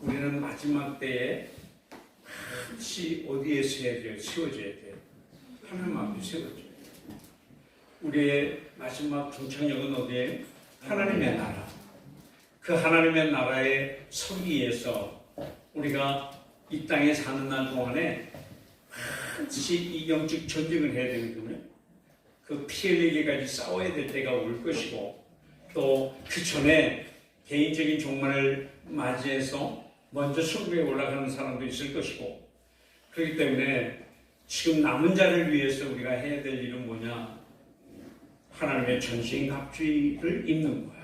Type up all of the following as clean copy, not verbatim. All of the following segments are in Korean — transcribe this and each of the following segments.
우리는 마지막 때에 반드시 어디에 서야 돼요? 세워져야 돼요. 하나님 앞에 세워져야 돼요. 우리의 마지막 종착역은 어디에? 하나님의 나라. 그 하나님의 나라에 서기 위해서 우리가 이 땅에 사는 날 동안에 반드시 이 영적 전쟁을 해야 되거든요. 그 피 흘리기까지 싸워야 될 때가 올 것이고, 또 그 전에 개인적인 종말을 맞이해서 먼저 천국에 올라가는 사람도 있을 것이고, 그렇기 때문에 지금 남은 자를 위해서 우리가 해야 될 일은 뭐냐? 하나님의 전신갑주를 입는 거야.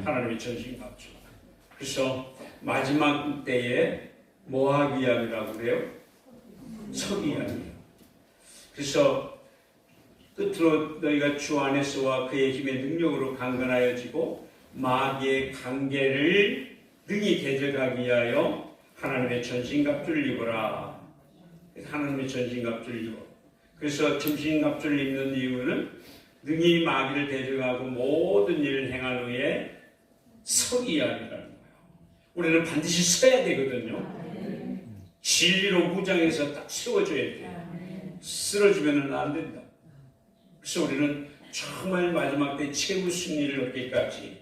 하나님의 전신갑주. 그래서 마지막 때에 뭐 하기 위함이라고 그래요? 서기 위함이에요. 그래서 끝으로 너희가 주 안에서와 그의 힘의 능력으로 강건하여지고 마귀의 관계를 능히 대적하기 위하여 하나님의 전신갑주를 입어라. 하나님의 전신갑주를 입어. 그래서 전신갑주를 입는 이유는 능히 마귀를 대적하고 모든 일을 행한 후에 서기 위함이라는 거예요. 우리는 반드시 서야 되거든요. 진리로 무장해서 딱 세워줘야 돼요. 쓰러지면 안 된다. 그래서 우리는 정말 마지막 때 최후 승리를 얻기까지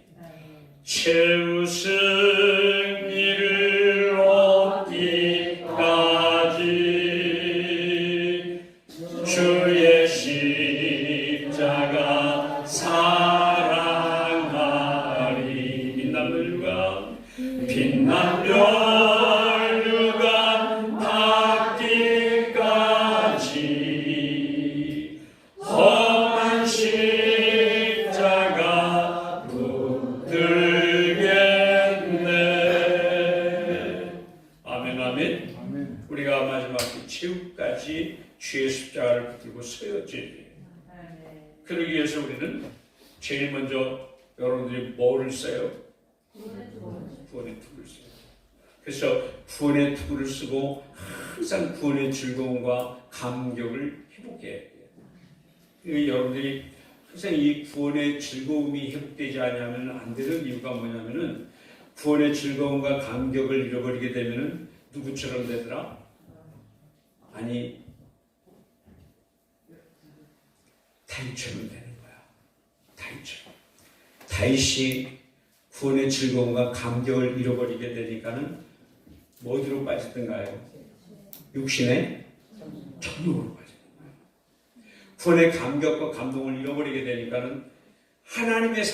최후 승리를 얻기까지 주의 십자가 사랑하리. 빛난 멸류관 빛난 멸류관 닿기까지 험한 십자가 붙들겠네. 아멘 아멘. 우리가 마지막 최후까지 주의 십자가를 붙들고 서야지 돼요. 그러기 위해서 우리는 제일 먼저 여러분들이 뭐를 써요? 구원의 투구를 써요. 그래서 구원의 투구를 쓰고 항상 구원의 즐거움과 감격을 회복해야 돼요. 여러분들이 항상 이 구원의 즐거움이 회복되지 않으면 안 되는 이유가 뭐냐면은 구원의 즐거움과 감격을 잃어버리게 되면은 누구처럼 되더라? 아니, 다윗처럼 되는 거야. 다윗처럼. 다윗이 구원의 즐거움과 감격을 잃어버리게 되니까는 뭐 어디로 빠지던가요? 육신의 정욕으로 빠지는 거예요. 구원의 감격과 감동을 잃어버리게 되니까는 하나님의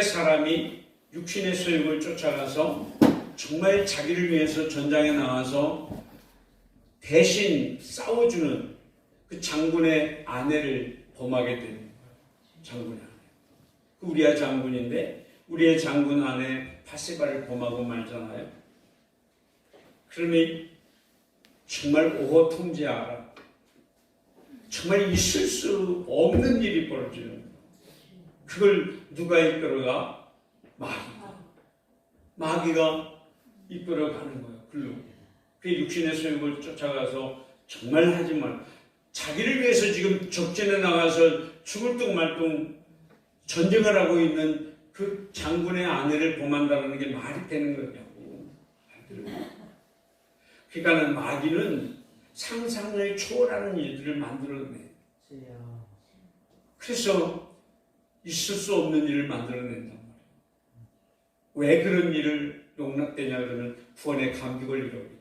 사람이 육신의 소욕을 쫓아가서 정말 자기를 위해서 전장에 나와서 대신 싸워주는 그 장군의 아내를 범하게 되는 거예요. 장군의 아내. 그 우리아 장군인데 우리의 장군 아내 바세바를 범하고 말잖아요. 그러니 정말 오호 통제하라. 정말 있을 수 없는 일이 벌어지는 거예요. 그걸 누가 이끌어가? 마귀가 이끌어가는 거예요. 글로. 그 육신의 소욕을 쫓아가서 정말 하지만 자기를 위해서 지금 적진에 나가서 죽을 둥 말 둥 전쟁을 하고 있는 그 장군의 아내를 범한다는 게 말이 되는 거냐고. 그러니까는 마귀는 상상을 초월하는 일들을 만들어내. 그래서 있을 수 없는 일을 만들어낸단 말이에요. 왜 그런 일을 용납되냐 그러면 구원의 감격을 잃어버리기 때문에.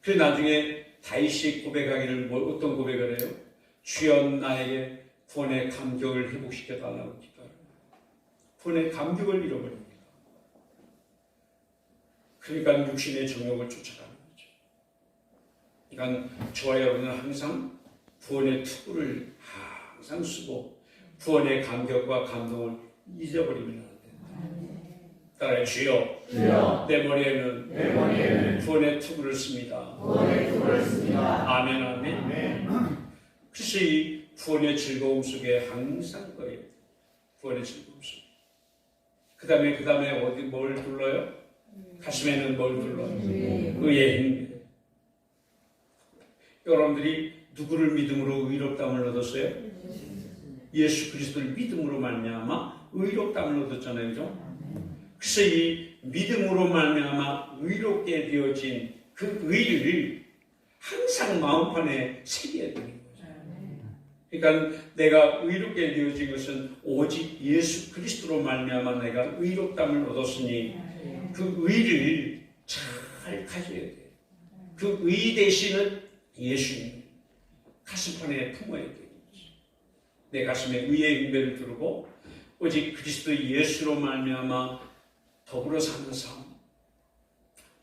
그래서 나중에 다윗이 고백하기를 어떤 고백을 해요? 주여 나에게 구원의 감격을 회복시켜 달라고 기도합니다. 구원의 감격을 잃어버립니다. 그러니까 육신의 정욕을 쫓아가는 거죠. 그러니까 저와 여러분은 항상 구원의 투구를 항상 쓰고 구원의 감격과 감동을 잊어버리면 안 된다. 따라해 주여, 내 머리에는 구원의 투구를 씁니다. 아멘 아멘. 그래서 이 구원의 즐거움 속에 항상 거예요. 구원의 즐거움 속에. 그 다음에 어디 뭘 둘러요? 가슴에는 뭘 둘러요? 의의 힘. 여러분들이 누구를 믿음으로 의롭다함을 얻었어요? 예수 그리스도를 믿음으로 말미암아 의롭다함을 얻었잖아요, 그죠? 그래서 이 믿음으로 말미암아 의롭게 되어진 그 의를 항상 마음판에 새겨야 되는 거죠. 그러니까 내가 의롭게 되어진 것은 오직 예수 그리스도로 말미암아 내가 의롭다함을 얻었으니 그 의를 잘 가져야 돼요. 그 의 대신은 예수님 가슴판에 품어야 돼요. 내 가슴에 의의 인배를 두르고 오직 그리스도 예수로 말미암아 더불어 사는 삶,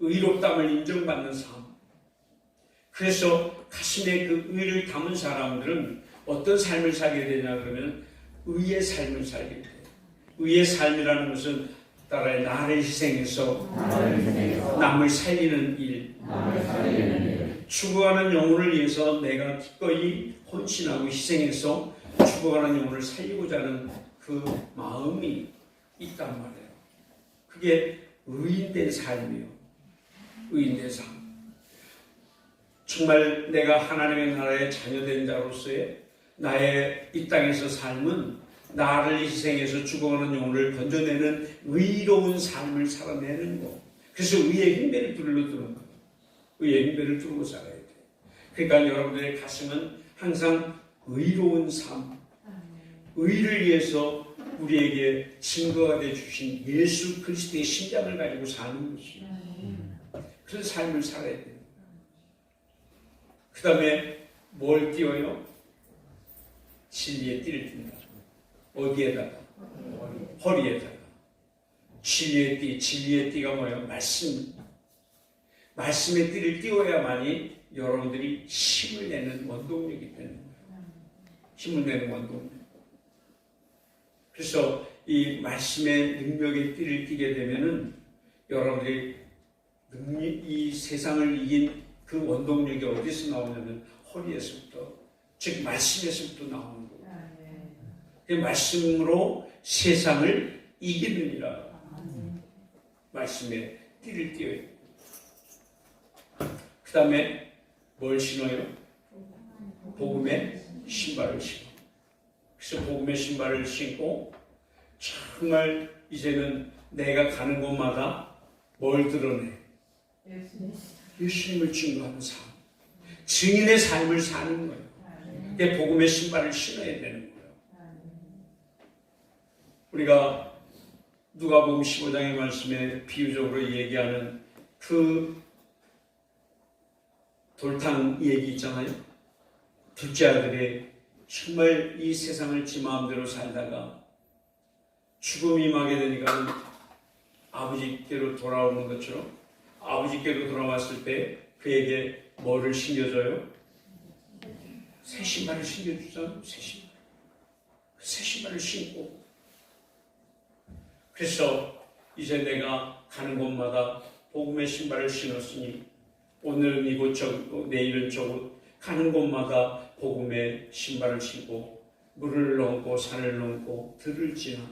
의롭다함을 인정받는 삶. 그래서 가슴에 그 의를 담은 사람들은 어떤 삶을 살게 되냐 그러면 의의 삶을 살게 돼요. 의의 삶이라는 것은 따라해 나를 희생해서 남을 살리는 일, 죽어가는 영혼을 위해서 내가 기꺼이 헌신하고 희생해서 죽어가는 영혼을 살리고자 하는 그 마음이 있단 말이에요. 그게 의인된 삶이에요. 의인된 삶. 정말 내가 하나님의 나라의 자녀된 자로서의 나의 이 땅에서 삶은 나를 희생해서 죽어가는 영혼을 건져내는 의로운 삶을 살아내는 거. 그래서 의의 힘배를 두르는 거예요. 의의 힘배를 두르고 살아야 돼요. 그러니까 여러분들의 가슴은 항상 의로운 삶, 의를 위해서 우리에게 증거가 되어 주신 예수 그리스도의 심장을 가지고 사는 것이에요. 그런 삶을 살아야 돼요. 그 다음에 뭘 띄워요? 진리의 띠를 띈다. 어디에다가? 허리에다가. 진리의 띠, 진리의 띠가 뭐예요? 말씀. 말씀의 띠를 띄워야만이 여러분들이 힘을 내는 원동력이 되는 거예요. 힘을 내는 원동력. 그래서 이 말씀의 능력의 띠를 띠게 되면은 여러분들이 이 세상을 이긴 그 원동력이 어디서 나오냐면 허리에서부터, 즉 말씀에서부터 나오는 거예요. 그 말씀으로 세상을 이기느니라. 말씀에 띠를 띄어요. 그 다음에 뭘 신어요? 복음의 신발을 신어. 그래서 복음의 신발을 신고 정말 이제는 내가 가는 곳마다 뭘 드러내? 예수님을 증거하는 삶. 증인의 삶을 사는 거예요. 그게 복음의 신발을 신어야 되는 거예요. 우리가 누가복음 15장의 말씀에 비유적으로 얘기하는 그 돌탕 얘기 있잖아요. 둘째 아들이 정말 이 세상을 지 마음대로 살다가 죽음이 임하게 되니까 아버지께로 돌아오는 것처럼 아버지께로 돌아왔을 때 그에게 뭐를 신겨줘요? 새 신발을 신겨주잖아요. 새 신발. 새 신발을 신고. 그래서 이제 내가 가는 곳마다 복음의 신발을 신었으니 오늘은 이곳 저곳 내일은 저곳 가는 곳마다 복음의 신발을 신고 물을 넘고 산을 넘고 들을 지나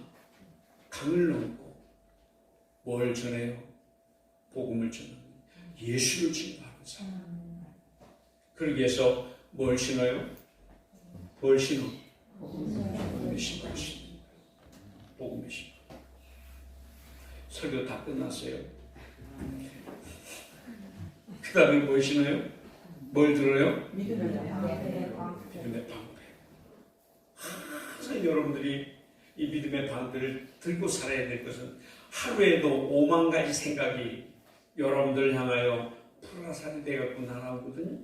강을 넘고 뭘 전해요? 복음을 전하는 예수를 증거하는 삶. 그러기 위해서 뭘 신어요? 뭘 신어? 복음의 신발을 신어. 복음의 신발. 설교 다 끝났어요. 그 다음에 뭘 신어요? 뭘 들어요? 믿음의 방패. 항상 여러분들이 이 믿음의 방패를 들고 살아야 될 것은 하루에도 5만 가지 생각이 여러분들을 향하여 불화살이 되어갖고 날아오거든요.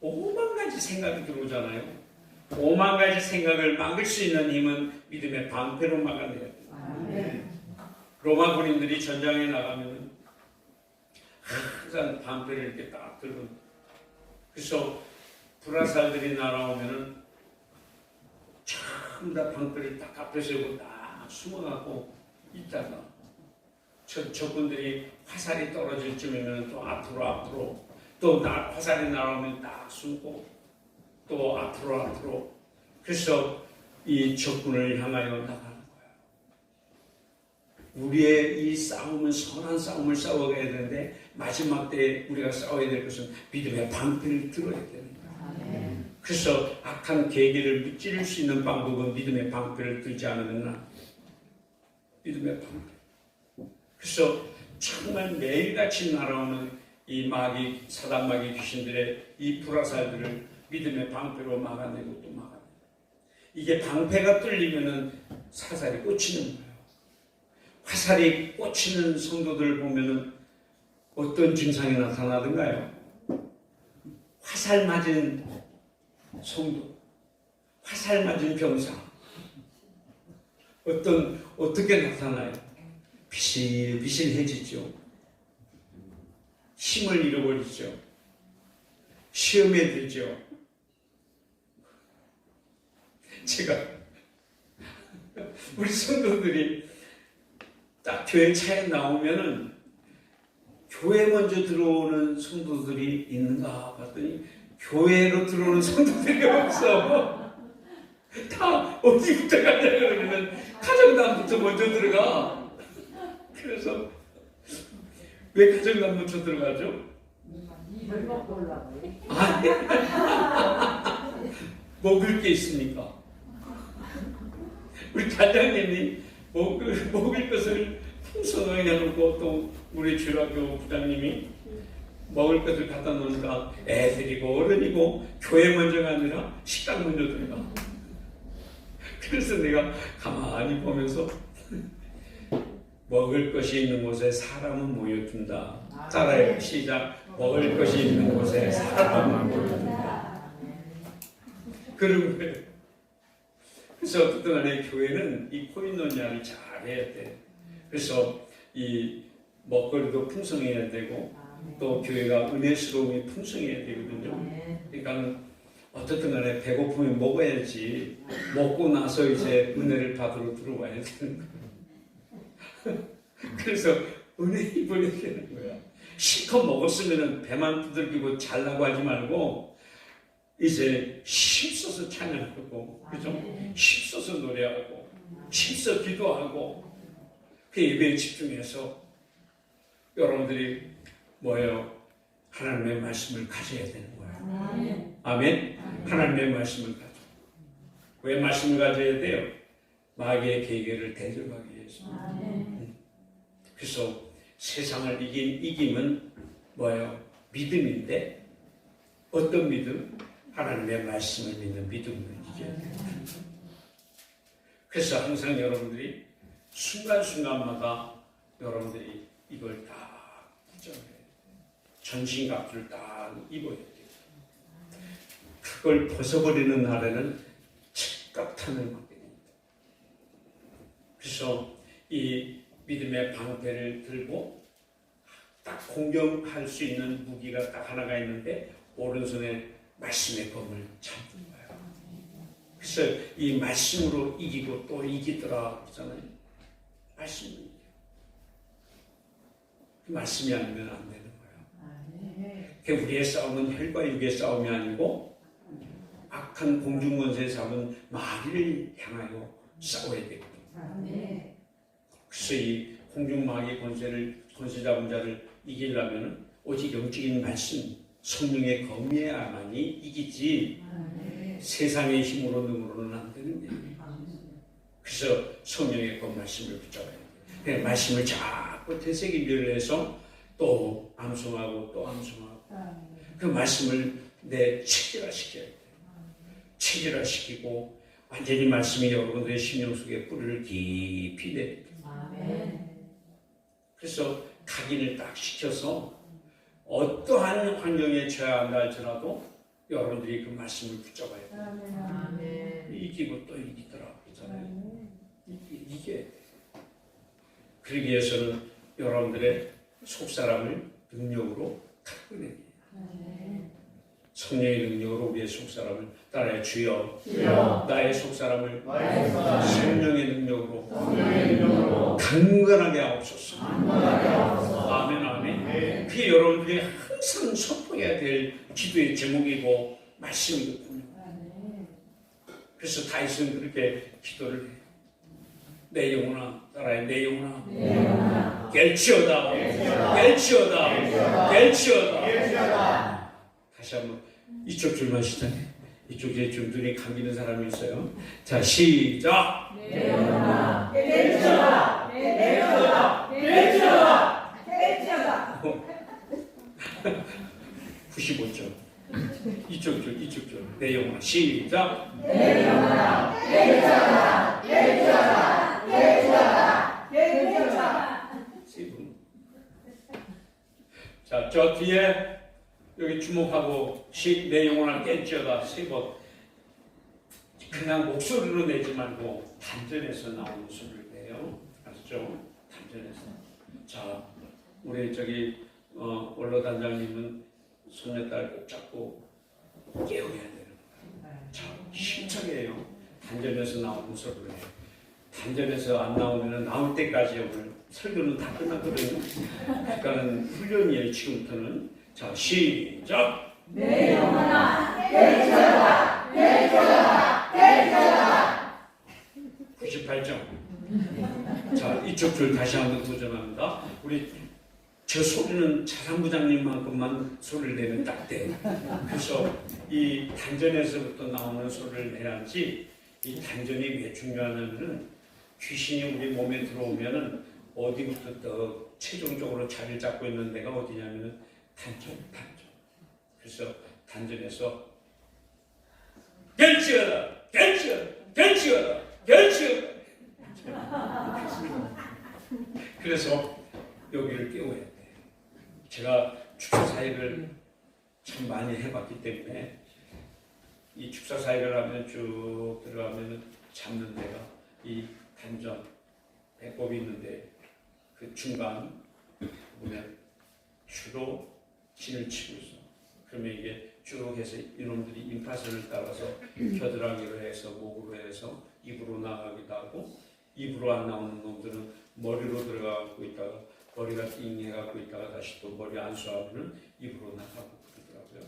5만 가지 생각이 들어오잖아요. 5만 가지 생각을 막을 수 있는 힘은 믿음의 방패로 막아내야 돼요. 로마 군인들이 전장에 나가면 항상 방패를 이렇게 딱 들고, 그래서 불화살들이 날아오면은 전부 다 방패를 딱 앞에 세우고 딱 숨어갖고 있다가 적군들이 화살이 떨어질 쯤이면 또 앞으로 또 화살이 날아오면 딱 숨고 또 앞으로 그래서 이 적군을 향하여 나가는 거예요. 우리의 이 싸움은 선한 싸움을 싸워가야 되는데 마지막 때에 우리가 싸워야 될 것은 믿음의 방패를 들어야 되는 거예요. 그래서 악한 계기를 무찌를 수 있는 방법은 믿음의 방패를 들지 않으면 믿음의 방패. 그래서 정말 매일같이 날아오는 이 마귀, 사단 마귀 귀신들의 이 불화살들을 믿음의 방패로 막아내고 또 막아내고, 이게 방패가 뚫리면은 사살이 꽂히는 거예요. 화살이 꽂히는 성도들을 보면은 어떤 증상이 나타나던가요? 화살 맞은 성도, 화살 맞은 병사, 어떻게 나타나요? 비실비실해지죠. 힘을 잃어버리죠. 시험에 들죠. 제가 우리 성도들이 딱 교회 차에 나오면은 교회 먼저 들어오는 성도들이 있는가 봤더니 교회로 들어오는 성도들이 없어. 다 어디부터 가냐 그러면 가정단부터 먼저 들어가. 그래서 왜 가정단부터 들어가죠? 아니, 먹을 게 있으니까. 우리 단장님이 먹을 것을 풍성하게 해놓고, 또 우리 주일학교 부장님이 먹을 것을 갖다 놓으니까 애들이고 어른이고 교회 먼저가 아니라 식당 먼저 들어가. 그래서 내가 가만히 보면서 먹을 것이 있는 곳에 사람은 모여든다. 따라해요. 시작. 먹을 것이 있는 곳에 사람은 모여든다. 그런 거예요. 그래서 어쨌든 간에 교회는 이 코인노니아를 잘 해야 돼. 그래서 이 먹거리도 풍성해야 되고 또 교회가 은혜스러움이 풍성해야 되거든요. 그러니까 어쨌든 간에 배고프면 먹어야지, 먹고 나서 이제 은혜를 받으러 들어와야 되는 거예요. 그래서 은혜 입어야 되는 거야. 실컷 먹었으면 배만 두들기고 잘라고 하지 말고 이제 힘써서 찬양하고, 그죠? 힘써서 노래하고, 힘써 기도하고, 그 예배에 집중해서 여러분들이 뭐예요? 하나님의 말씀을 가져야 되는 거예요. 아멘? 하나님의 말씀을 가져. 왜 말씀을 가져야 돼요? 마귀의 계계를 대적하기 위해서. 그래서 세상을 이김은 뭐예요? 믿음인데, 어떤 믿음? 하나님의 말씀을 믿는 믿음을 이겨야 돼요. 그래서 항상 여러분들이 순간순간마다 여러분들이 이걸 다 전신갑주를 딱 입어야 돼요. 그걸 벗어버리는 날에는 즉각탄을 맞게 됩니다. 그래서 이 믿음의 방패를 들고 딱 공격할 수 있는 무기가 딱 하나가 있는데, 오른손에 말씀의 검을 잡는 거예요. 그래서 이 말씀으로 이기고 또 이기더라 그러잖아요. 말씀으로 이겨요. 그 말씀이 아니면 안 되는 거예요. 그 우리의 싸움은 혈과 육의 싸움이 아니고 악한 공중권세의 싸움은 마귀를 향하여 싸워야 되거든요. 그래서 이 공중마귀 권세 잡은 자를 이기려면 오직 영적인 말씀, 성령의 검이야만이 이기지 세상의 힘으로 능으로는 안 되는 거예요. 그래서 성령의 검 말씀을 붙잡아야 돼요. 말씀을 자꾸 되새기기를 해서 또 암송하고 또 암송하고, 그 말씀을 내 체질화시켜야 돼요. 체질화시키고 완전히 말씀이 여러분들의 심령 속에 뿌리를 깊이 내립니다. 그래서 각인을 딱 시켜서 어떠한 환경에 처해야 한다 할지라도 여러분들이 그 말씀을 붙잡아야 돼요. 이기고 또 이기더라 그러잖아요. 이겨야 돼요. 그러기 위해서는 여러분들의 속사람을 능력으로 가꾸내야 돼요. 성령의 능력으로 우리의 속사람을 따라해. 주여, 나의 속사람을 성령의 능력으로 강건하게 하옵소서. 아멘, 아멘. 그게 여러분들이 항상 선포해야 될 기도의 제목이고 말씀이거든요. 그래서 다윗은 그렇게 기도를 해요. 내 영혼아, 따라해. 내 영혼아, 깰지어다. 다시 한번 이쪽 줄만 시작해. 이쪽에 좀 눈이 감기는 사람이 있어요. 자, 시작. 내 영혼아, 깰지어다. 영혼아. 시작. 내 영혼아 깨끗하라 깨끗하라 깨끗하라 깨끗하라. 자, 저 뒤에 여기 주목하고 내 영혼아 깰지어다 3번. 그냥 목소리로 내지 말고 단전에서 나오는 소리를 내요. 아시죠? 단전에서. 자, 우리 저기 원로 단장님은 손녀딸 꼭 잡고 깨워야 되는 거예요. 자, 심청해요. 단전에서 나오는 소리를 해요. 단전에서 안 나오면 나올 때까지 오늘 설교는 다 끝났거든요. 그러니까는 훈련이에요. 지금부터는. 자, 시작. 내 영혼아 깨끗하라 깨끗하라 깨끗하라. 98점. 자, 이쪽 줄 다시 한번 도전합니다. 우리 저 소리는 차상부장님만큼만 소리를 내면 딱 돼. 그래서 이 단전에서부터 나오는 소리를 내야지. 이 단전이 왜 중요하냐면은 귀신이 우리 몸에 들어오면은 어디부터 더 최종적으로 자리를 잡고 있는 데가 어디냐면은 단전. 그래서 단전에서 결치어라. 그래서 여기를 깨워야 돼. 제가 축사 사역을 참 많이 해봤기 때문에 이 축사 사역을 하면 쭉 들어가면 잡는 데가 이 단전 배꼽이 있는데 그 중간 보면 주로 진을 치고 있어. 그러면 이게 쭉 해서 이놈들이 임파선을 따라서 겨드랑이로 해서 목으로 해서 입으로 나가기도 하고, 입으로 안 나오는 놈들은 머리로 들어가고 있다가 머리가 띵해갖고 있다가 다시 또 머리 안수하고는 입으로 나가고 그러더라고요.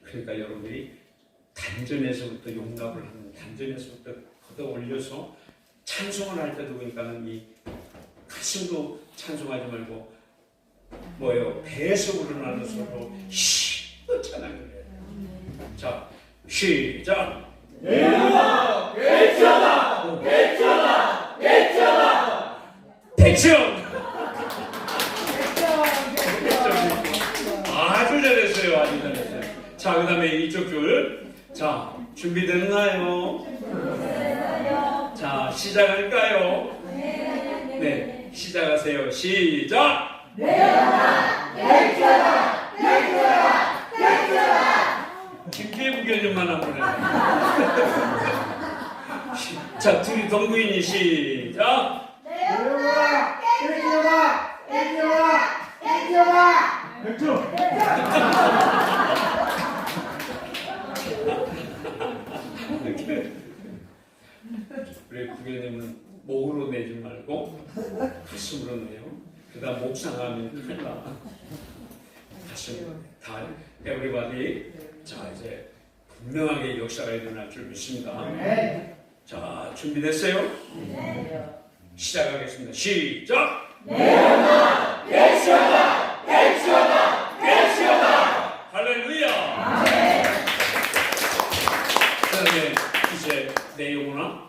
그러니까 여러분들이 단전에서부터 용납을 하는, 단전에서부터 걷어 올려서 찬송을 할 때도 보니까는 이 가슴도 찬송하지 말고 뭐예요? 배에서 우러나는 소리로 찬양을 해요. 자, 시작. 내 영혼아 깨끗하라 깨끗하라 깨끗하라. 100점! 아주 잘했어요. 아주 잘했어요. 자, 그 다음에 이쪽 줄. 자, 준비됐나요? 자, 시작할까요? 네, 시작하세요. 시작! 내 영혼아 깨끗하라 깨끗하라 깨끗하라. 김기혜 부교님만 한번 해요. 자, 둘이 동부인이 시작! 내 영혼아 깨끗하라 깨끗하라 깨끗하라. 100점! 우리 부교님은 목으로 내지 말고 가슴으로 내요. 그 다음 목 상하면 큰일 나. 가슴 다 에브리바디. 자, 이제 분명하게 역사가 일어날 줄 믿습니다. 자, 준비됐어요? 시작하겠습니다. 시작! 내 영혼아 깨끗하라 깨끗하라 깨끗하라. 할렐루야! 아멘. 그다음에 이제 내 영혼아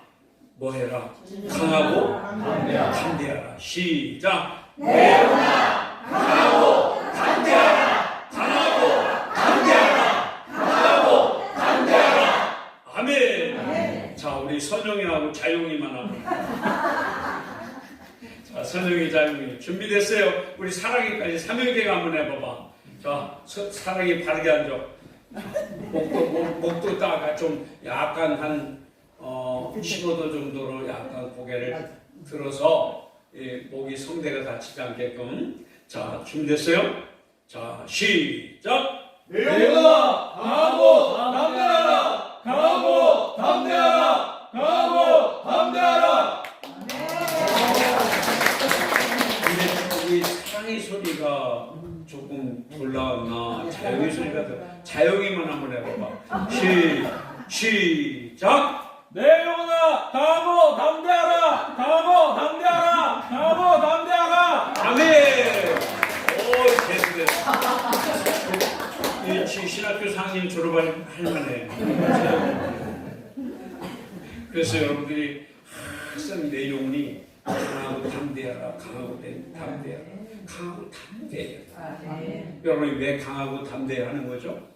뭐 해라? 강하고 담대하라. 시작! 내 영혼아 강하고 담대하라 강하고 담대하라. 강하고 담대하라. 아멘. 자, 우리 선영이하고 자용이만 하면. 자, 선영이, 자용이 준비됐어요? 우리 사랑이까지 삼형제가 한번 해봐봐. 자, 사랑이 바르게 앉아. 목도 딱 좀 약간 한 15도 정도로 약간 고개를 들어서 목이 성대가 다치지 않게끔. 자, 준비됐어요? 자, 시작! 내 영혼아 강하고 담대하라! 강하고 담대하라! 강하고 담대하라! 근데 우리 사랑의 소리가 조금 올라왔나? 자영이 소리가 더. 자영이만 한번 해봐봐. 시작! 내 영혼아 강하고 담대하라! 강하고 담대하라! 강하고 담대하라! 아멘! 오, 됐어. 이 신학교 상임 졸업할 만해. 그래서 여러분들이 항상 내 영혼이 강하고 담대하라, 강하고 담대하라, 강하고 담대해라. 여러분이 왜 강하고 담대하는 거죠?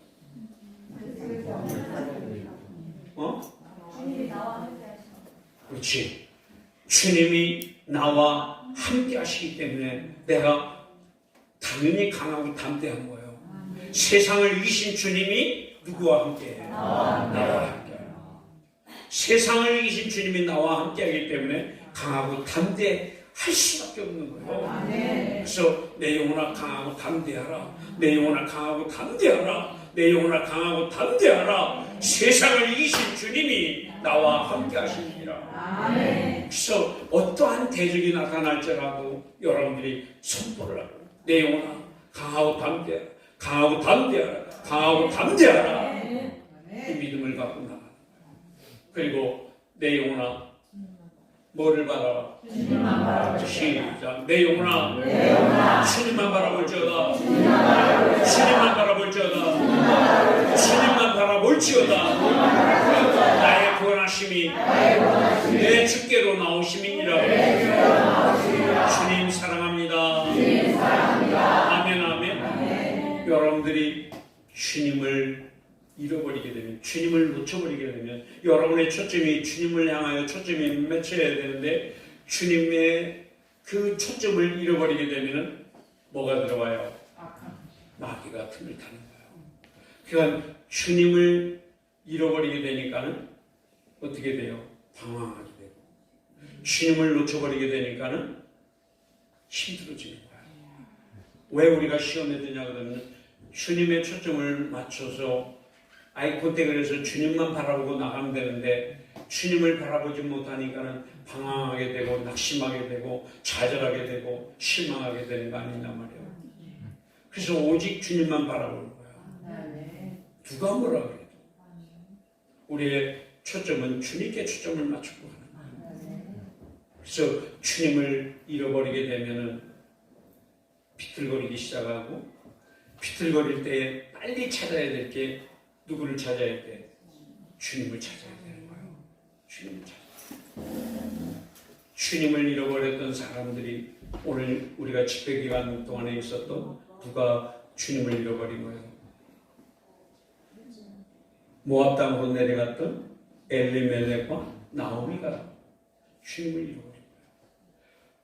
주님이 나와 함께 하시고. 그렇지. 주님이 나와 함께 하시기 때문에 내가 당연히 강하고 담대한 거예요. 세상을 이기신 주님이 누구와 함께해요? 나와 함께해요. 세상을 이기신 주님이 나와 함께하기 때문에 강하고 담대할 수밖에 없는 거예요. 그래서 내 영혼아 강하고 담대하라. 내 영혼아 강하고 담대하라. 내 영혼아 강하고 담대하라. 세상을 이기신 주님이 나와 함께 하시니라. 그래서 어떠한 대적이 나타날지라도 여러분들이 선포를 하고 내 영혼아 강하고 담대하라. 강하고 담대하라. 강하고 담대하라. 이 믿음을 갖고 나가. 그리고 내 영혼아 뭐를 바라라? 시작. 내 영혼아 주님만 바라볼지어다. 주님만 바라볼지어다. 주님만 바라볼지어다. 나의 구원하심이 내 주께로 나오심이니라. 주님 사랑합니다. 아멘 아멘. 여러분들이 주님을 잃어버리게 되면, 주님을 놓쳐버리게 되면, 여러분의 초점이 주님을 향하여 초점이 맺혀야 되는데 주님의 그 초점을 잃어버리게 되면 뭐가 들어와요? 마귀가 틈을 타는 거예요. 그러니까 주님을 잃어버리게 되니까는 어떻게 돼요? 방황하게 되고, 주님을 놓쳐버리게 되니까는 힘들어지는 거예요. 왜 우리가 시험에 드냐 그러면 주님의 초점을 맞춰서 아이콘택을 해서 주님만 바라보고 나가면 되는데 주님을 바라보지 못하니까는 방황하게 되고 낙심하게 되고 좌절하게 되고 실망하게 되는 거 아니냐 말이에요. 그래서 오직 주님만 바라보는 거야. 누가 뭐라 그래도 우리의 초점은 주님께 초점을 맞추고 하는 거예요. 그래서 주님을 잃어버리게 되면은 비틀거리기 시작하고, 비틀거릴 때 빨리 찾아야 될 게 누구를 찾아야 돼? 주님을 찾아야 되는 거예요. 주님을 찾아야. 주님을 잃어버렸던 사람들이 오늘 우리가 집회 기간 동안에 있었던 누가 주님을 잃어버린 거예요? 모압 땅으로 내려갔던 엘리멜렉과 나오미가 주님을 잃어버린 거예요.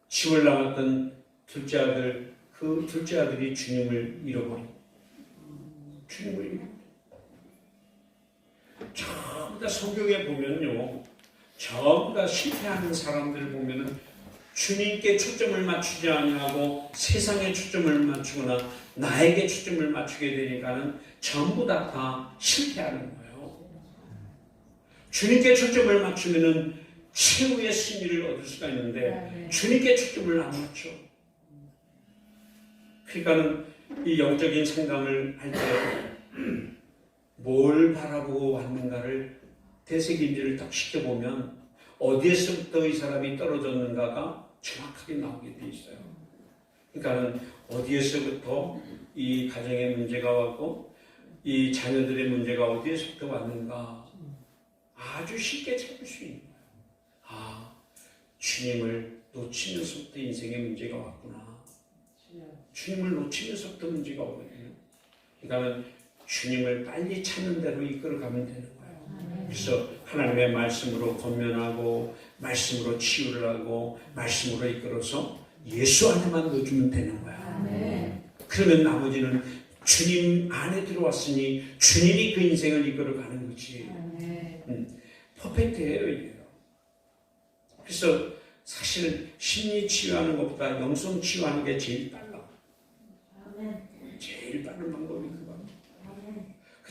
집을 나갔던 둘째 아들, 그 둘째 아들이 주님을 잃어버린 거예요. 주님을 잃어버린 전부 다 성경에 보면요, 전부 다 실패하는 사람들을 보면은 주님께 초점을 맞추지 아니하고 세상에 초점을 맞추거나 나에게 초점을 맞추게 되니까는 전부 다 실패하는 거예요. 주님께 초점을 맞추면은 최후의 승리를 얻을 수가 있는데 주님께 초점을 안 맞춰. 그러니까는 이 영적인 생각을 할 때 뭘 바라보고 왔는가를 되새김질을 딱 시켜보면 어디에서부터 이 사람이 떨어졌는가가 정확하게 나오게 돼 있어요. 그러니까는 어디에서부터 이 가정의 문제가 왔고 이 자녀들의 문제가 어디에서부터 왔는가 아주 쉽게 찾을 수 있는 거예요. 아, 주님을 놓치면서부터 인생의 문제가 왔구나. 주님을 놓치면서부터 문제가 오거든요. 그러니까는 주님을 빨리 찾는 대로 이끌어가면 되는 거예요. 그래서 하나님의 말씀으로 권면하고 말씀으로 치유를 하고 말씀으로 이끌어서 예수 안에만 넣어주면 되는 거야. 그러면 나머지는 주님 안에 들어왔으니 주님이 그 인생을 이끌어가는 거지. 퍼펙트해요 이게. 그래서 사실 심리 치유하는 것보다 영성 치유하는 게 제일 빨라. 제일 빠른 방법이 그거야.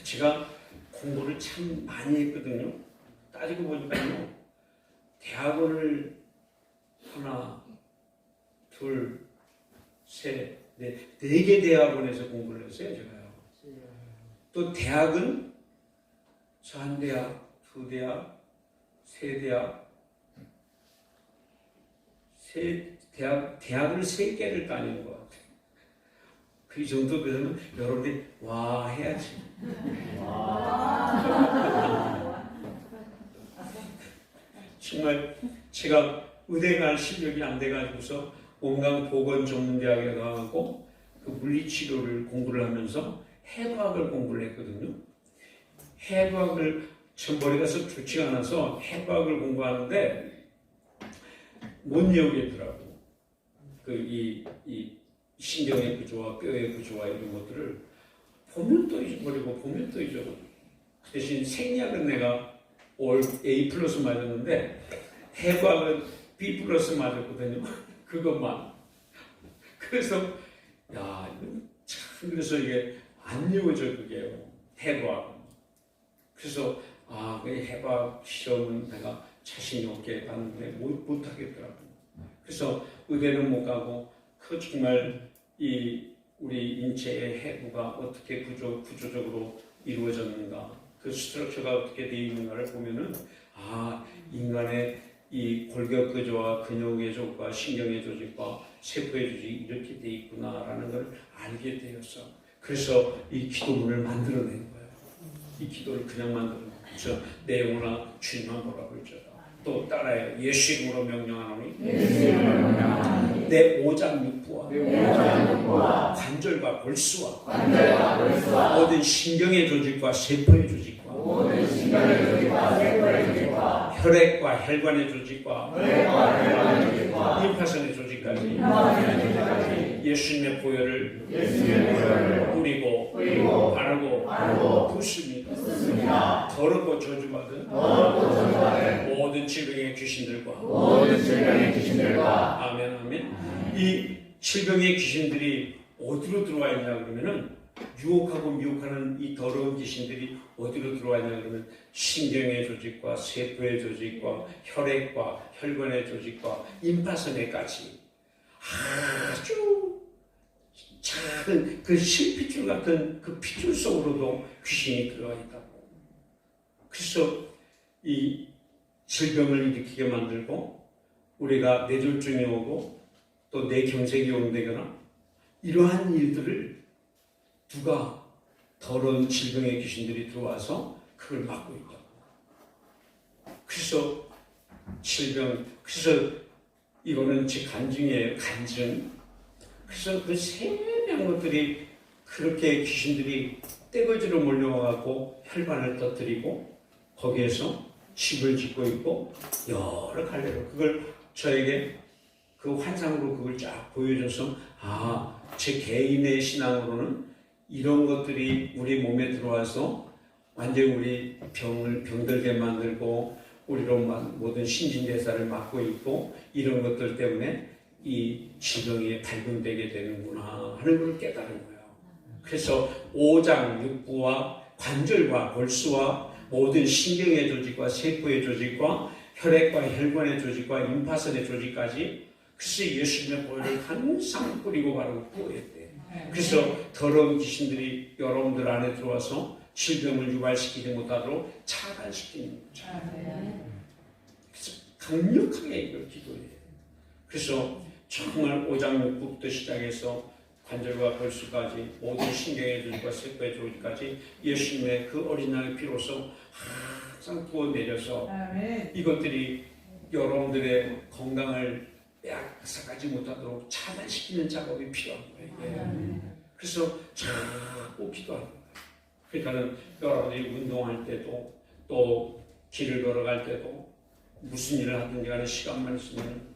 제가 공부를 참 많이 했거든요. 따지고 보니까요, 대학원을 하나, 둘, 셋, 네 개 대학원에서 공부를 했어요, 제가요. 또 대학은 저 한 대학, 두 대학, 세 대학, 대학을 3개를 다니는 것 같아요. 그 정도 되면 여러분들이 와 해야지. 정말 제가 의대 갈 실력이 안 돼가지고서 온강보건전문대학에 가고 그 물리치료를 공부를 하면서 해부학을 공부를 했거든요. 해부학을 머리 가서 좋지가 않아서 해부학을 공부하는데 못 외우겠더라고. 이 신경의 구조와 뼈의 구조와 이런 것들을 보면 또 잊어버리고 보면 또 잊어버리고. 그 대신 생리학은 내가 올 A+ 맞았는데 해부학은 B+ 맞았거든요. 그것만. 그래서 야, 참 그래서 이게 안 외워져 그게요. 해부학. 그래서 그 해부학 시험은 내가 자신이 없게 봤는데 못 하겠더라고. 그래서 의대는 못 가고 그 정말 우리 인체의 해부가 어떻게 구조적으로 이루어졌는가, 그 스트럭처가 어떻게 되어 있는가를 보면은 인간의 이 골격 구조와 근육의 조직과 신경의 조직과 세포의 조직이 이렇게 되어 있구나라는 걸 알게 되었어. 그래서 이 기도문을 만들어낸 거예요. 이 기도를 그냥 만들어낸 거예요. 그래서 내 영혼아 주님만 보라고 했잖아. 또 따라해요. 예수 이름으로 명령하노니 내 오장육부와 관절과 골수와 모든 신경의 조직과 세포의 조직과 혈액과 혈관의 조직과 임파선의 조직까지 예수님의 보혈을 뿌리고 바르고 붓습니다. 더럽고 저주받은 모든 질병의 귀신들과 아멘. 이 질병의 귀신들이 어디로 들어와 있냐 그러면은 유혹하고 미혹하는 이 더러운 귀신들이 어디로 들어와 있냐 그러면 신경의 조직과 세포의 조직과 혈액과 혈관의 조직과 임파선에까지 아주 작은 그 실핏줄 같은 그 핏줄 속으로도 귀신이 들어와 있다고. 그래서 이 질병을 일으키게 만들고 우리가 뇌졸중이 오고 또 뇌경색이 온다거나 이러한 일들을 누가 더러운 질병의 귀신들이 들어와서 그걸 막고 있다고. 그래서 그래서 이거는 제 간증이에요. 간증. 그래서 그 세밀한 것들이 그렇게 귀신들이 떼거지로 몰려와갖고 혈관을 터뜨리고 거기에서 집을 짓고 있고 여러 갈래로 그걸 저에게 그 환상으로 그걸 쫙 보여줘서 제 개인의 신앙으로는 이런 것들이 우리 몸에 들어와서 완전히 우리 병들게 만들고 우리로 모든 신진대사를 막고 있고 이런 것들 때문에 이 질병이 발병되게 되는구나 하는 걸 깨달은 거예요. 그래서 오장육부와 관절과 골수와 모든 신경의 조직과 세포의 조직과 혈액과 혈관의 조직과 임파선의 조직까지 그래서 예수님의 보혈을 항상 뿌리고 바르고 뿌렸대. 그래서 더러운 귀신들이 여러분들 안에 들어와서 질병을 유발시키지 못하도록 차단시키는 거죠. 그래서 강력하게 이걸 기도해요. 그래서 정말 오장육부부터 시작해서 관절과 골수까지 모든 신경의 조직과 세포의 조직까지 예수님의 그 어린 양의 피로서 항상 부어내려서 이것들이 여러분들의 건강을 빼앗아가지 못하도록 차단시키는 작업이 필요한 거예요. 그래서 자꾸 기도하는 거예요. 그러니까는 여러분들이 운동할 때도 또 길을 걸어갈 때도 무슨 일을 하든지 간에 시간만 있으면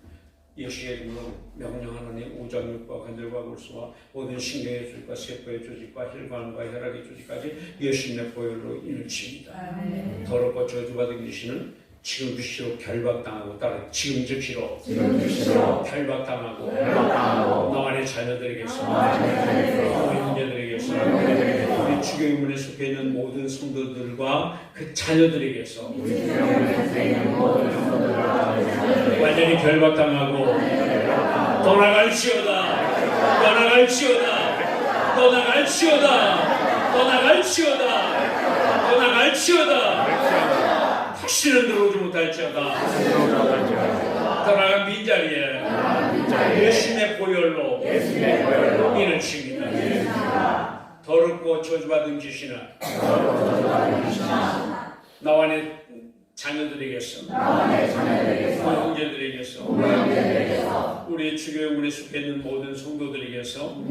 예수의 이름으로 명령하노니 오장육부와 관절과 골수와 모든 신경의 조직과 세포의 조직과 혈관과 혈액의 조직까지 예수님의 보혈로 일칩니다. 더럽고 저주받은 귀신은 지금 즉시로 결박당하고 따라 지금 즉시로 결박당하고 너 안의 자녀들에게서 우리 형제들에게서 우리 주교인문에 속해 있는 모든 성도들과 그 자녀들에게서 완전히 결박당하고 떠나갈지어다 떠나갈지어다 떠나갈지어다 떠나갈지어다 떠나갈지어다 다시는 들어오지 못할지어다 떠나간 빈자리에 예수님의 보혈로 이를 칩니다. 더럽고 저주받은 귀신은 나와 내 자녀들에게서 우리 형제들에게서 우리 주교회에 속해 있는 모든 성도들에게서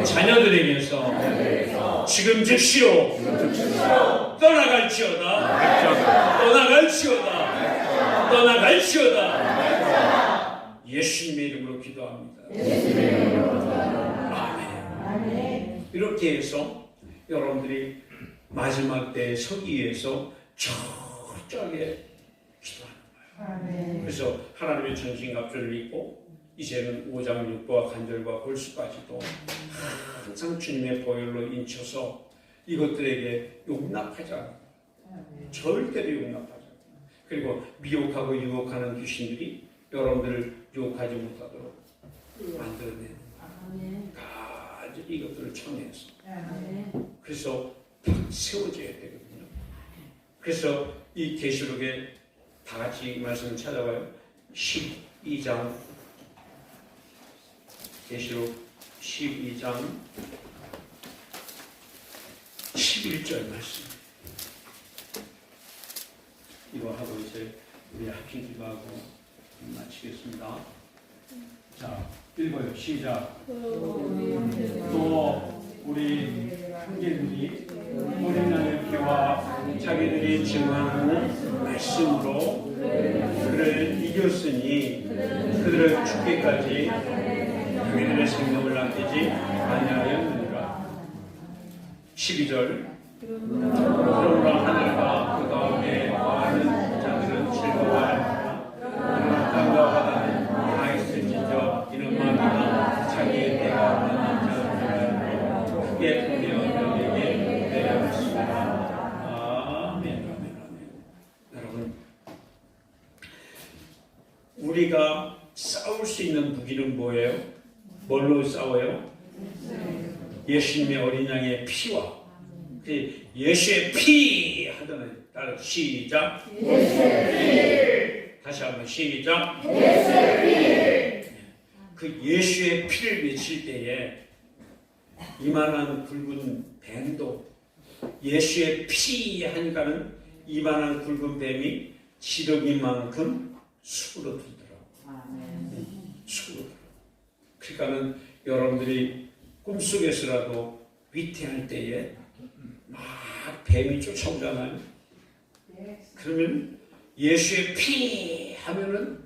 자녀들에게서 지금 즉시로 떠나갈지어다. 떠나갈지어다. 떠나갈지어다. 예수님의 이름으로 기도합니다. 아멘. 이렇게 해서 여러분들이 마지막 때에 서기 위해서 철저하게 기도하는 거예요. 그래서 하나님의 전신갑주를 입고 이제는 5장 6부와 간절과 골수까지도 항상 주님의 보혈로 인쳐서 이것들에게 용납하자. 절대로 용납하자. 그리고 미혹하고 유혹하는 귀신들이 여러분들을 유혹하지 못하도록 만들어내는 가지 이것들을 청해서 그래서 딱 세워져야 되거든요. 그래서 이 계시록에 다 같이 말씀을 찾아봐요. 12장 계시록 12장 11절 말씀. 이거 하고 이제 우리 합심 기도하고 마치겠습니다. 자, 읽어요. 시작. 또 우리 형제들이 어린 양의 피와 자기들이 증언하는 말씀으로 그들을 이겼으니 그들을 죽기까지 자기들의 생명을 남기지 아니하였느니라. 12절. 그러므로 하늘과 그 가운데 거하는 자들은 즐거워하리라. 그러나 땅과 바다는 다 있을지저 이는 마귀가 자기의 때가 만난 자들을 크게 부며 너에게 내려갔습니다. 아멘. 여러분, 우리가 싸울 수 있는 무기는 뭐예요? 뭘로 싸워요? 예수님의 어린 양의 피와 예수의 피 하잖아요. 따라 시작. 예수의 피. 다시 한번 시작. 예수의 피. 그 예수의 피를 맺힐 때에 이만한 굵은 뱀도 예수의 피 하니까는 이만한 굵은 뱀이 지렁이만큼 수그러들더라고. 수그러들어. 그러니까는 여러분들이 꿈속에서라도 위태할 때에 막 뱀이 쫓아오잖아요. 그러면 예수의 피 하면은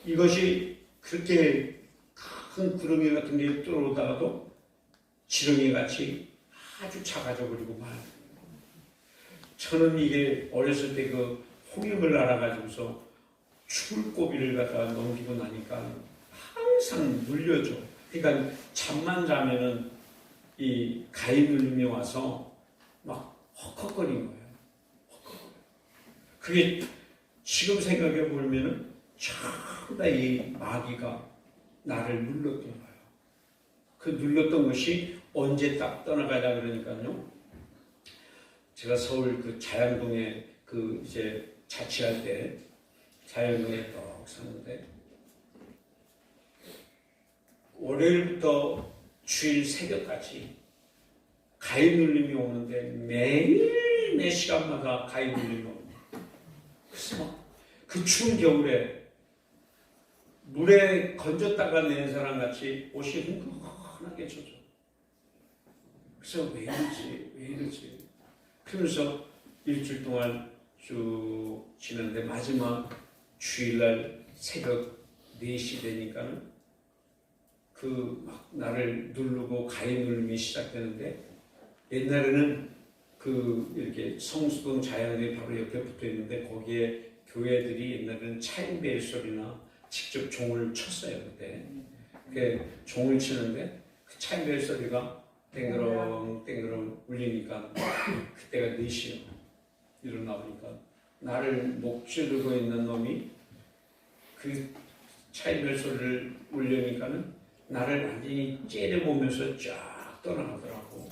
이것이 그렇게 큰 구렁이 같은 게 들어오다가도 지렁이 같이 아주 작아져 버리고 말. 저는 이게 어렸을 때 그 홍역을 알아가지고서 출고비를 갖다가 넘기고 나니까 항상 물려줘. 그러니까 잠만 자면은 이 가위 눌림이 와서 막 헉헉거리는 거예요. 헉헉거려. 그게 지금 생각해 보면은 전부 다 이 마귀가 나를 눌렀던 거예요. 그 눌렀던 것이 언제 딱 떠나가자 그러니까요. 제가 서울 그 자양동에 그 이제 자취할 때 자양동에 떡 사는데 월요일부터 주일 새벽까지 가위 눌림이 오는데 매일 매 시간마다 가위 눌림이 옵니다. 그래서 그 추운 겨울에 물에 건졌다가 낸 사람 같이 옷이 흥건하게 젖어. 그래서 왜 이러지? 그러면서 일주일 동안 쭉 지났는데 마지막 주일날 새벽 4시 되니까는 그 막 나를 누르고 가위 눌림이 시작되는데 옛날에는 그 이렇게 성수동 자연이 바로 옆에 붙어 있는데 거기에 교회들이 옛날에는 차인벨 소리나 직접 종을 쳤어요 그때. 그 종을 치는데 그 차인벨 소리가 땡그렁 땡그렁 울리니까 그때가 4시요. 일어나 보니까 나를 목줄르고 있는 놈이 그 차인벨 소리를 울리니까는 나를 완전히 째려보면서 쫙 떠나가더라고.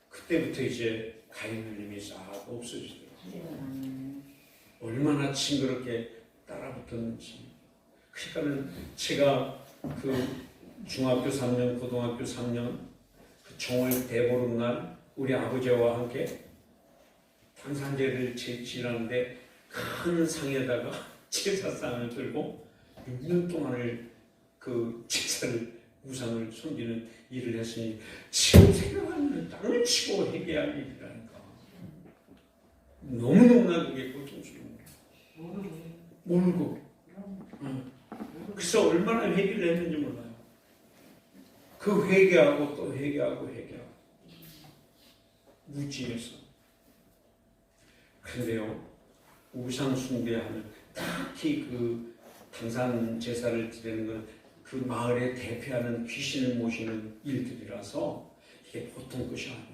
그때부터 이제 가위 눌림이 싹 없어지더라고요. 얼마나 징그럽게 따라붙었는지. 그러니까는 제가 그 중학교 3년, 고등학교 3년 그 종을 대보름날 우리 아버지와 함께 당산제를 지나는데 큰 상에다가 제사상을 들고 6년 동안을 그 제사를 우상을 섬기는 일을 했으니 지금 생각하면 땅을 치고 회개할 일이라니까. 너무너무나 그게 고통스러운 거예요. 모르고. 그래서 얼마나 회개를 했는지 몰라요. 그 회개하고 또 회개하고 무지해서. 그런데요, 우상 숭배하는, 특히 그 당산 제사를 드리는 건 그 마을에 대표하는 귀신을 모시는 일들이라서 이게 보통 것이 아니에요.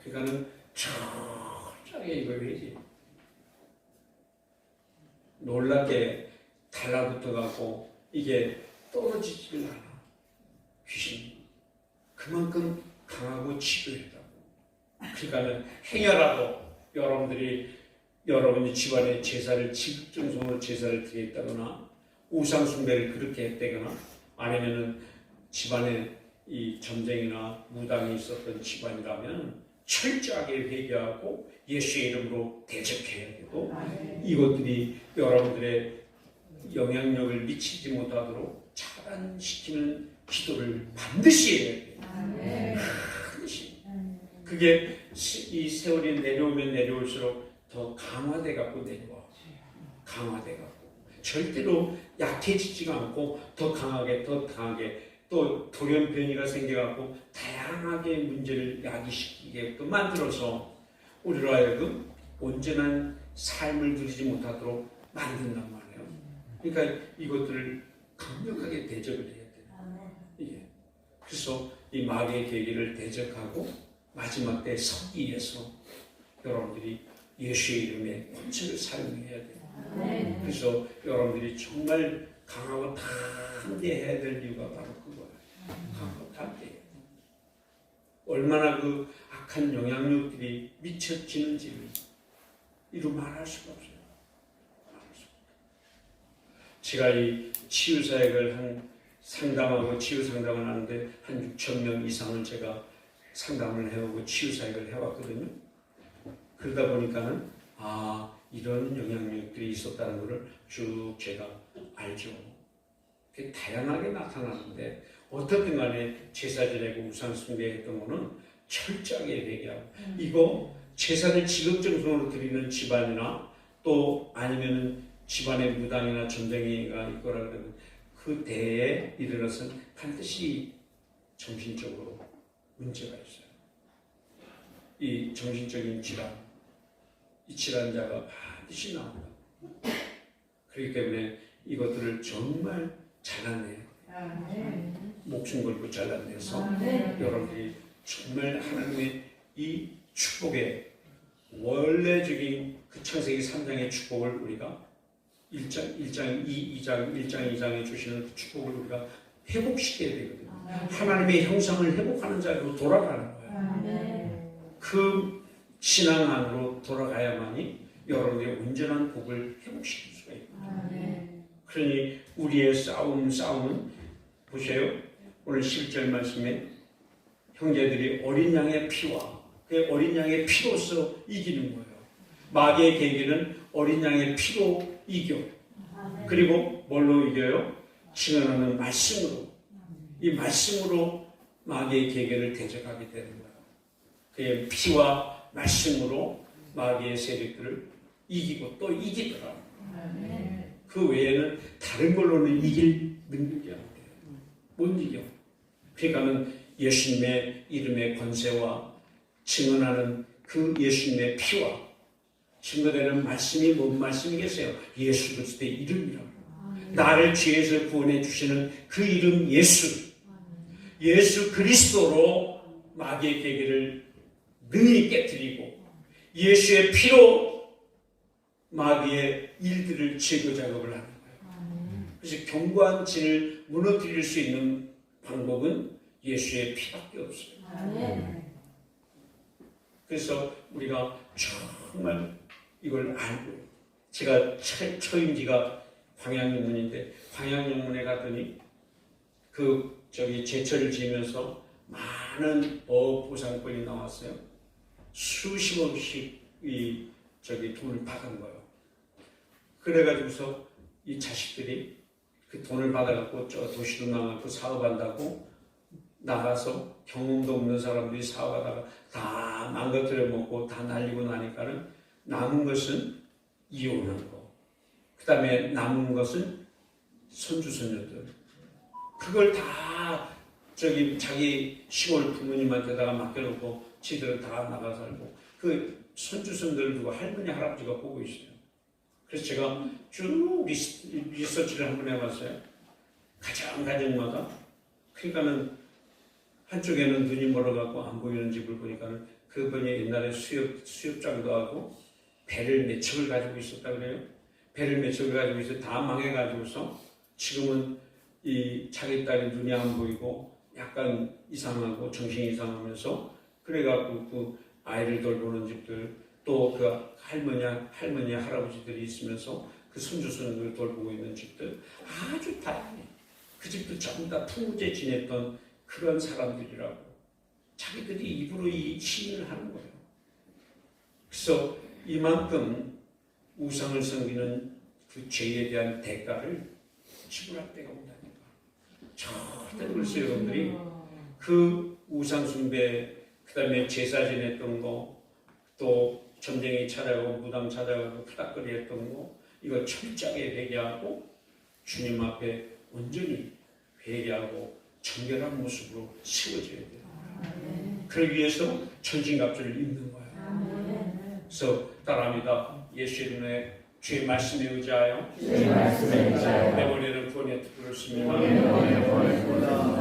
그러니까는 철저하게 이걸 회개해요. 놀랍게 달라붙어갖고 이게 떨어지질 않아. 귀신이. 그만큼 강하고 치료했다고. 그러니까는 행여라도 여러분이 집안에 제사를 지극정성으로 제사를 드리겠다거나 우상 숭배를 그렇게 했다거나 아니면은 집안에 이 점쟁이나 무당이 있었던 집안이라면 철저하게 회개하고 예수의 이름으로 대적해야 되고 이것들이 여러분들의 영향력을 미치지 못하도록 차단시키는 기도를 반드시 해야 돼요. 반드시. 그게 이 세월이 내려오면 내려올수록 더 강화돼 갖고 내려와. 강화돼 갖고. 절대로 약해지지가 않고 더 강하게 또 돌연변이가 생겨갖고 다양하게 문제를 야기시키게끔 만들어서 우리로 하여금 온전한 삶을 누리지 못하도록 만든단 말이에요. 그러니까 이것들을 강력하게 대적을 해야 돼요. 예. 그래서 이 마귀의 계기를 대적하고 마지막 때 서기 위해서 여러분들이 예수의 이름의 권세를 사용해야 돼요. 그래서 여러분들이 정말 강하고 담대해야 될 이유가 바로 그거예요. 강하고 담대해야 돼요. 얼마나 그 악한 영향력들이 미쳐지는지를 이루 말할 수가 없어요. 제가 이 치유사역을 상담하고 치유상담을 하는데 한 6천 명 이상을 제가 상담을 해오고 치유사역을 해왔거든요. 그러다 보니까는 이런 영향력들이 있었다는 것을 쭉 제가 알죠. 그게 다양하게 나타나는데 어떻든 간에 제사 지내고 우상 숭배했던 거는 철저하게 회개하고 이거 제사를 지극정성으로 드리는 집안이나 또 아니면 집안에 무당이나 점쟁이가 있거라 그러면 그 대에 이르러서는 반드시 정신적으로 문제가 있어요. 이 정신적인 질환, 이 질환자가 반드시 나온다. 그렇기 때문에 이것들을 정말 잘라내요. 목숨 걸고 잘라내서 여러분들이 정말 하나님의 이 축복의 원래적인 그 창세기 3장의 축복을 우리가 1장 2장에 주시는 그 축복을 우리가 회복시켜야 되거든요. 하나님의 형상을 회복하는 자리로 돌아가는 거예요. 그 신앙 안으로 돌아가야만이 여러분의 온전한 복을 회복시킬 수가 있거든요. 그러니 우리의 싸움은 보세요. 오늘 10절 말씀에 형제들이 어린 양의 피와 그 어린 양의 피로서 이기는 거예요. 마귀의 계기는 어린 양의 피로 이겨. 그리고 뭘로 이겨요? 증언하는 말씀으로. 이 말씀으로 마귀의 계기를 대적하게 되는 거예요. 그의 피와 말씀으로 마귀의 세력들을 이기고 또 이기더라고요. 그 외에는 다른 걸로는 이길 능력이 안 돼요. 못 이겨. 그러니까는 예수님의 이름의 권세와 증언하는 그 예수님의 피와 증거되는 말씀이 뭔 말씀이겠어요? 예수 그리스도의 이름이라고. 나를 죄에서 구원해 주시는 그 이름 예수 그리스도로 마귀의 계기를 능히 깨뜨리고 예수의 피로 마귀의 일들을 제거 작업을 하는 거예요. 그래서 견고한 진을 무너뜨릴 수 있는 방법은 예수의 피밖에 없어요. 그래서 우리가 정말 이걸 알고, 제가 처임지가 광양영문인데 광양영문에 갔더니 제철을 지으면서 많은 보상권이 나왔어요. 수십억씩 돈을 받은 거예요. 그래가지고서 이 자식들이 그 돈을 받아갖고 저 도시로 나가고 사업한다고 나가서 경험도 없는 사람들이 사업하다가 다 망가뜨려 먹고 다 날리고 나니까는 남은 것은 이혼하고, 그 다음에 남은 것은 손주손녀들. 그걸 다 자기 시골 부모님한테다가 맡겨놓고 지들은 다 나가 살고, 그 손주손들 두고 할머니 할아버지가 보고 있어요. 그래서 제가 쭉 리서치를 한번 해봤어요. 가정마다. 그러니까는 한쪽에는 눈이 멀어갖고 안 보이는 집을 보니까는 그분이 옛날에 수협장도 하고 배를 몇 척을 가지고 있었다 그래요. 배를 몇 척을 가지고 있어 다 망해가지고서 지금은 이 자기 딸이 눈이 안 보이고 약간 이상하고 정신이 이상하면서 그래갖고 그 아이를 돌보는 집들, 또 그 할머니 할아버지들이 있으면서 그 손주손녀를 돌보고 있는 집들 아주 다양해. 그 집도 전부 다 풍부제 지냈던 그런 사람들이라고 자기들이 입으로 이 시인을 하는 거예요. 그래서 이만큼 우상을 섬기는 그 죄에 대한 대가를 지불할 때가 온다니까. 절대로 글쎄요, 여러분들이 그 우상 숭배, 그 다음에 제사 지냈던 거, 또 전쟁이 찾아가고 무당 찾아가고 푸닥거리 했던 거, 이거 철저하게 회개하고 주님 앞에 온전히 회개하고 정결한 모습으로 세워져야 돼요. 그러기 위해서 천신갑주를 입는 거예요. 그래서 따라합니다. 예수 이름의 주의 말씀에 의지하여 내 머리를 구원의 특구를 씁니다.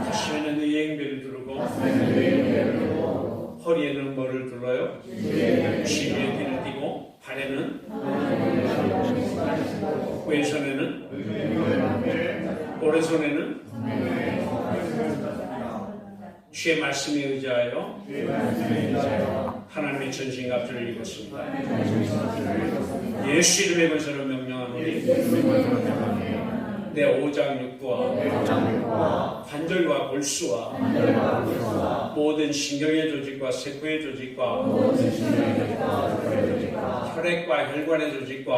가시에는 의의 행배를 두르고 허리에는 뭐를 둘러요? 지위의 뒤를 띠고 발에는 왼손에는 오른손에는 주의 말씀에 의지하여 하나님의 전신갑주를 입었습니다. 예수 이름의 권세로 명령하노니 내 오장육부와 관절과 골수와 모든 신경의 조직과 세포의 조직과 혈액과 혈관의 조직과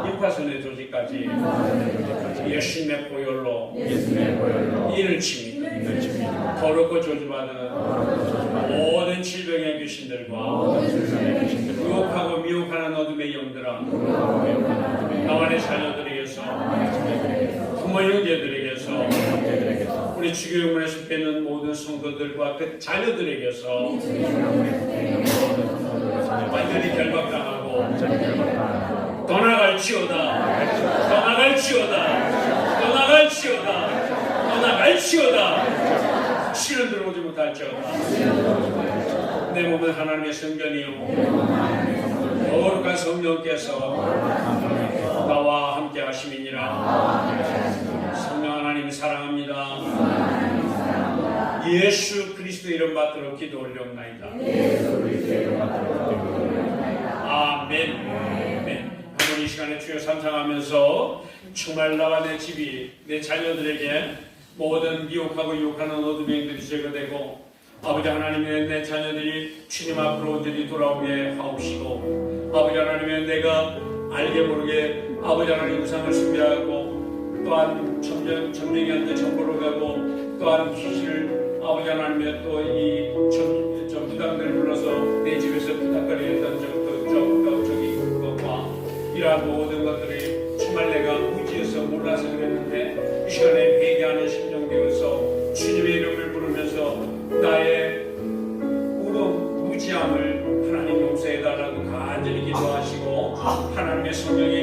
임파선의 조직까지 예수님의 보혈로 이를 칩니다. 거룩고 저주받은 모든 질병의 귀신들과 유혹하고 미혹하는 어둠의 영들아, 나만의 자녀들에게서 부모 형제들에게서 우리 주교영문에서 뵙는 모든 성도들과 그 자녀들에게서 완전히 결박당하고 떠나갈지어다 실은 들어오지 못할지어다. 내 몸은 하나님의 성전이요 거룩한 성령께서 나와 함께 하심이니라. 성령 하나님 사랑합니다. 예수 그리스도 이름 받들어 기도 올려옵나이다. 아멘. 한번 이 시간에 주여 상상하면서 정말 나와 내 집이 내 자녀들에게 모든 미혹하고 유혹하는 어둠의 행들이 제거되고, 아버지 하나님의 내 자녀들이 주님 앞으로 온전히 돌아오게 하옵시고, 아버지 하나님의 내가 알게 모르게 아버지 하나님 우상을 숭배하고 또한 점쟁이한테 정보를 가고 또한 귀신을 아버지 하나님의 또 이 무당들을 불러서 내 집에서 부탁거리 했던 저기 그것과 이러한 모든 것들이 정말 내가 무지해서 몰라서 그랬는데 이 시간에 회개하는 심령 되어서 주님의 이름을 부르면서 나의 무지함을 하나님 용서해달라고 간절히 기도하시고 하나님의 성령이